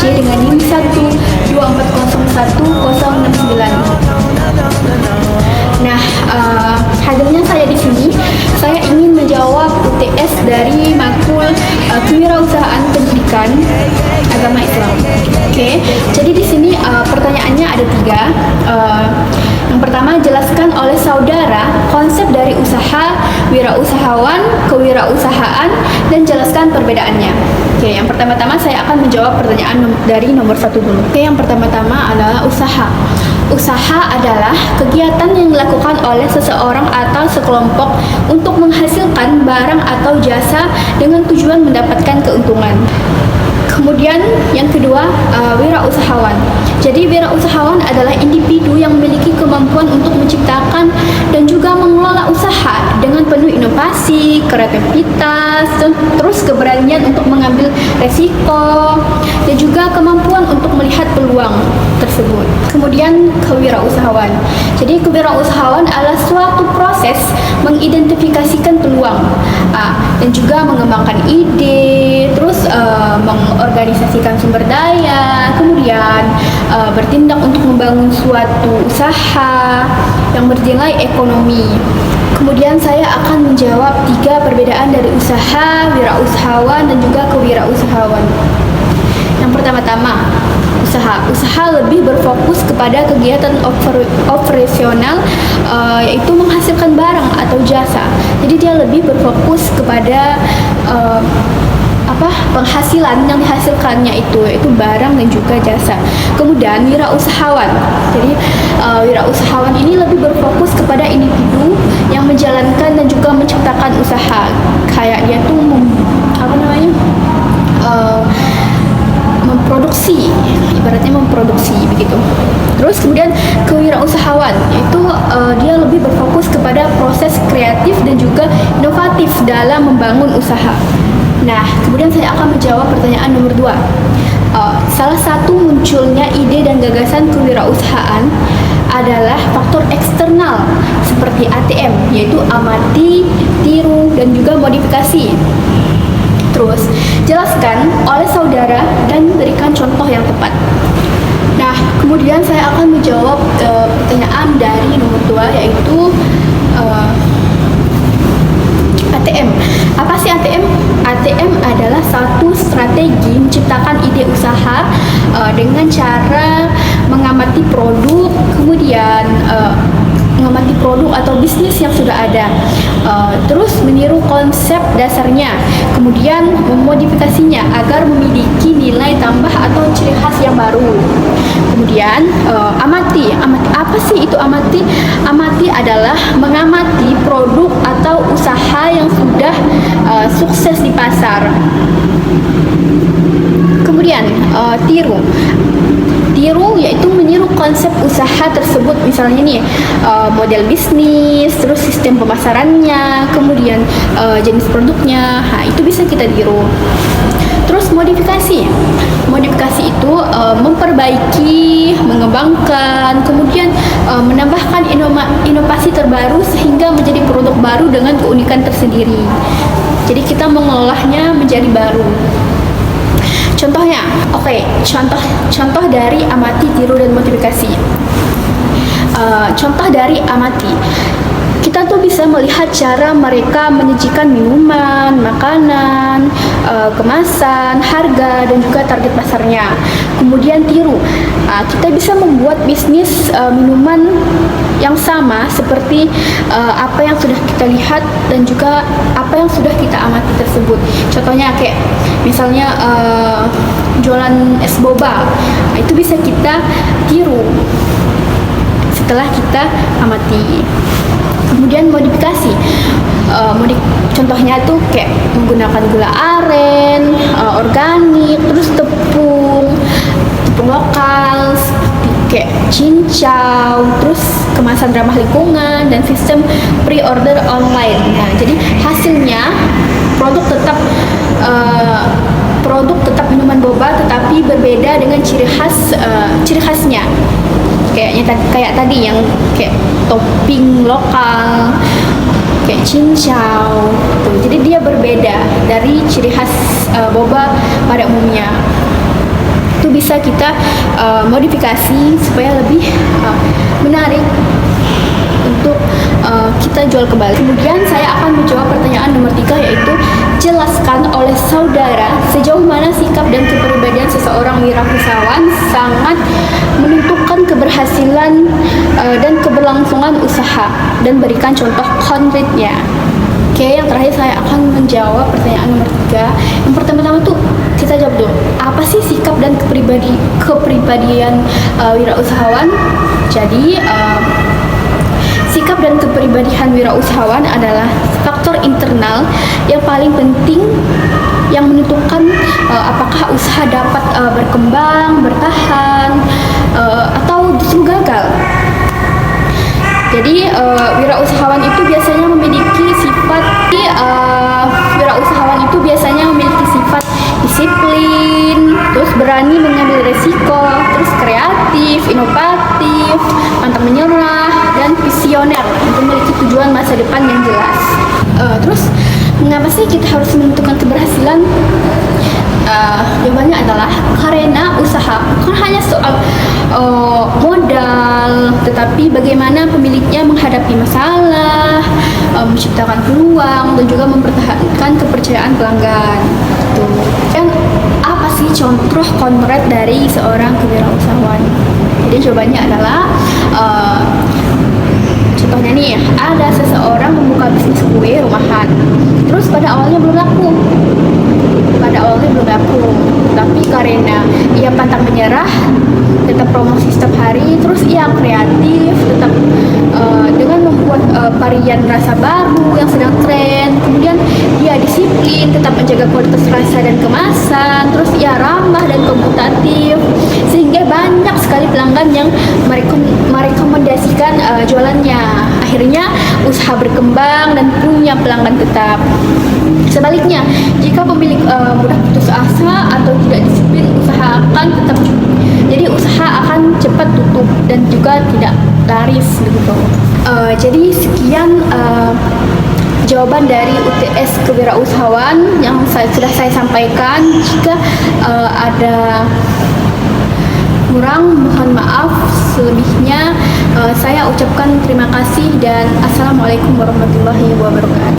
C dengan NIM 124011069. Nah, hadirnya saya di sini, saya ingin menjawab UTS dari makul Kewirausahaan Pendidikan Agama Islam. Oke, jadi di sini pertanyaannya ada 3. Yang pertama, jelaskan oleh saudara konsep dari usaha, wirausahawan, kewirausahaan, dan jelaskan perbedaannya. Oke, yang pertama-tama saya akan menjawab pertanyaan dari nomor 1 dulu. Oke, yang pertama-tama adalah usaha. Usaha adalah kegiatan yang dilakukan oleh seseorang atau sekelompok untuk menghasilkan barang atau jasa dengan tujuan mendapatkan keuntungan. Kemudian yang kedua, wirausahawan. Jadi wirausahawan adalah individu yang memiliki kemampuan untuk menciptakan dan juga mengelola usaha dengan penuh inovasi, kreativitas, terus keberanian untuk mengambil resiko, dan juga kemampuan untuk melihat peluang tersebut. Kemudian kewirausahawan. Jadi kewirausahawan adalah suatu proses mengidentifikasikan peluang dan juga mengembangkan ide, terus mengorganisasikan sumber daya, kemudian bertindak untuk membangun suatu usaha yang bernilai ekonomi. Kemudian saya akan menjawab 3 perbedaan dari usaha, wirausahawan, dan juga kewirausahawan. Yang pertama-tama, usaha lebih berfokus kepada kegiatan operasional, yaitu menghasilkan barang atau jasa. Jadi dia lebih berfokus kepada penghasilan yang dihasilkannya itu, yaitu barang dan juga jasa. Kemudian wirausahawan. Jadi wirausahawan ini lebih berfokus kepada individu yang menjalankan dan juga menciptakan usaha. Kayak dia tuh memproduksi, ibaratnya memproduksi begitu. Terus kemudian kewirausahawan, yaitu dia lebih berfokus kepada proses kreatif dan juga inovatif dalam membangun usaha. Nah, kemudian saya akan menjawab pertanyaan nomor 2. Salah satu munculnya ide dan gagasan kewirausahaan adalah faktor eksternal seperti ATM, yaitu amati, tiru, dan juga modifikasi. Terus, jelaskan oleh saudara dan berikan contoh yang tepat. Nah, kemudian saya akan menjawab pertanyaan dari nomor 2, yaitu ATM. Apa sih ATM? ATM adalah satu strategi menciptakan ide usaha dengan cara mengamati produk, kemudian mengamati produk atau bisnis yang sudah ada, terus meniru konsep dasarnya, kemudian memodifikasinya agar memiliki nilai tambah atau ciri khas yang baru. Kemudian amati apa sih itu amati? Amati adalah mengamati produk atau usaha yang sudah sukses di pasar. Kemudian tiru yaitu meniru konsep usaha tersebut, misalnya nih model bisnis, terus sistem pemasarannya, kemudian jenis produknya. Itu bisa kita tiru. Terus modifikasi itu memperbaiki, mengembangkan, kemudian menambahkan inovasi terbaru sehingga menjadi produk baru dengan keunikan tersendiri. Jadi kita mengolahnya menjadi baru. Contohnya, contoh dari amati, tiru, dan modifikasi. Contoh dari amati, kita tuh bisa melihat cara mereka menyajikan minuman, makanan, kemasan, harga, dan juga target pasarnya. Kemudian tiru, kita bisa membuat bisnis minuman yang sama seperti apa yang sudah kita lihat dan juga apa yang sudah kita amati tersebut. Contohnya kayak misalnya jualan es boba, itu bisa kita tiru setelah kita amati. Kemudian modifikasi, contohnya tuh kayak menggunakan gula aren, organik, terus tepung lokal kayak cincau, terus kemasan ramah lingkungan, dan sistem pre-order online. Nah, jadi hasilnya produk tetap minuman boba, tetapi berbeda dengan ciri khasnya. Kayak tadi yang kayak topping lokal, kayak cincau gitu. Jadi dia berbeda dari ciri khas boba pada umumnya. Itu bisa kita modifikasi supaya lebih menarik untuk kita jual kembali. Kemudian saya akan menjawab pertanyaan nomor 3, yaitu jelaskan oleh saudara sejauh mana sikap dan kepribadian seseorang wirausahawan sangat menentukan keberhasilan dan keberlangsungan usaha, dan berikan contoh konkretnya. Oke, yang terakhir saya akan menjawab pertanyaan nomor 3. Yang pertama-tama tuh kita jawab dulu, apa sih sikap dan kepribadian wirausahawan? Jadi sikap dan kepribadian wirausahawan adalah faktor internal yang paling penting yang menentukan apakah usaha dapat berkembang, bertahan, atau justru gagal. Jadi wirausahawan itu biasanya memiliki sifat disiplin, terus berani mengambil resiko, terus kreatif, inovatif, pantang menyerah, dan visioner untuk memiliki tujuan masa depan yang jelas. Terus mengapa sih kita harus menentukan keberhasilan? Jawabannya adalah karena usaha bukan hanya soal modal, tetapi bagaimana pemiliknya menghadapi masalah, menciptakan peluang, dan juga mempertahankan kepercayaan pelanggan. Dan apa sih contoh konkret dari seorang kewirausahawan? Jadi jawabannya adalah contohnya nih, ada seseorang membuka bisnis kue rumahan. Terus pada awalnya belum laku, tapi karena ia pantang menyerah, tetap promosi setiap hari, terus ia kreatif, tetap dengan membuat varian rasa baru yang sedang tren. Kemudian ia disiplin, tetap menjaga kualitas rasa dan kemasan, terus ia ramah dan kompetitif, sehingga banyak sekali pelanggan yang merekomendasikan jualannya. Akhirnya usaha berkembang dan punya pelanggan tetap. Sebaliknya, jika pemilik mudah putus asa atau tidak disiplin, usaha akan cepat tutup dan juga tidak laris begitu. Jadi sekian jawaban dari UTS kewirausahaan yang sudah saya sampaikan. Jika ada kurang, mohon maaf. Selebihnya saya ucapkan terima kasih dan assalamualaikum warahmatullahi wabarakatuh.